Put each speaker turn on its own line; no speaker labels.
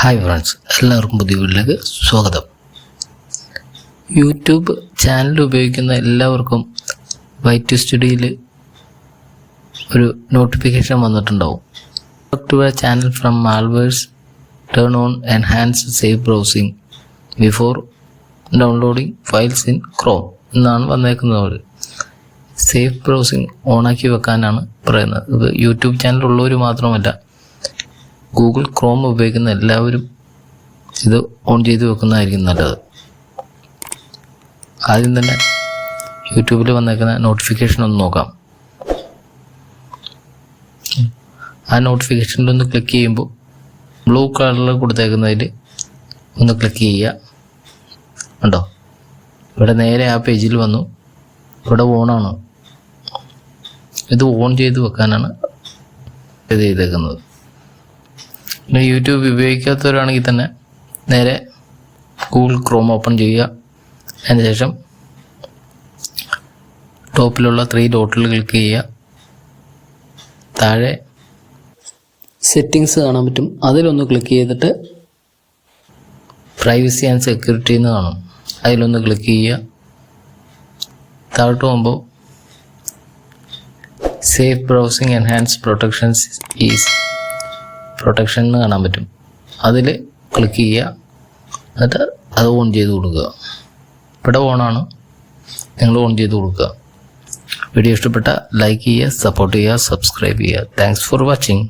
Hi friends, എല്ലാവർക്കും പുതിയ വീഡിയോയിലേക്ക് സ്വാഗതം. യൂട്യൂബ് ചാനൽ ഉപയോഗിക്കുന്ന എല്ലാവർക്കും വൈറ്റ് സ്റ്റുഡിയോയിൽ ഒരു നോട്ടിഫിക്കേഷൻ വന്നിട്ടുണ്ടാവും. To a channel from malwares, turn on enhance safe browsing before downloading files in Chrome എന്നാണ് വന്നേക്കുന്നത്. സേഫ് ബ്രൗസിംഗ് ഓണാക്കി വെക്കാനാണ് പറയുന്നത്. ഇത് യൂട്യൂബ് ചാനൽ ഉള്ളവർ മാത്രമല്ല, ഗൂഗിൾ ക്രോം ഉപയോഗിക്കുന്ന എല്ലാവരും ഇത് ഓൺ ചെയ്ത് വെക്കുന്നതായിരിക്കും നല്ലത്. ആദ്യം തന്നെ യൂട്യൂബിൽ വന്നേക്കുന്ന നോട്ടിഫിക്കേഷൻ ഒന്ന് നോക്കാം. ആ നോട്ടിഫിക്കേഷനിലൊന്ന് ക്ലിക്ക് ചെയ്യുമ്പോൾ ബ്ലൂ കളറിൽ കൊടുത്തേക്കുന്നതിൽ ഒന്ന് ക്ലിക്ക് ചെയ്യുക. ഉണ്ടോ, ഇവിടെ നേരെ ആ പേജിൽ വന്നു. ഇവിടെ ഓണാണ്. ഇത് ഓൺ ചെയ്ത് വെക്കാനാണ് ഇത് ചെയ്തേക്കുന്നത്. പിന്നെ യൂട്യൂബ് ഉപയോഗിക്കാത്തവരാണെങ്കിൽ തന്നെ നേരെ ഗൂഗിൾ ക്രോം ഓപ്പൺ ചെയ്യുക. അതിനുശേഷം ടോപ്പിലുള്ള 3 ഡോട്ടിൽ ക്ലിക്ക് ചെയ്യുക. താഴെ സെറ്റിങ്സ് കാണാൻ പറ്റും. അതിലൊന്ന് ക്ലിക്ക് ചെയ്തിട്ട് പ്രൈവസി ആൻഡ് സെക്യൂരിറ്റി എന്ന് കാണും. അതിലൊന്ന് ക്ലിക്ക് ചെയ്യുക. താഴോട്ട് പോകുമ്പോൾ safe browsing enhance protections is protection എന്ന് കാണാൻ പറ്റും. അതിൽ ക്ലിക്ക് ചെയ്യുക. എന്നിട്ട് അത് ഓൺ ചെയ്ത് കൊടുക്കുക. ഇവിടെ ഓണാണ്, നിങ്ങൾ ഓൺ ചെയ്ത് കൊടുക്കുക. വീഡിയോ ഇഷ്ടപ്പെട്ട ലൈക്ക് ചെയ്യുക, സപ്പോർട്ട് ചെയ്യുക, സബ്സ്ക്രൈബ് ചെയ്യുക. Thanks for watching.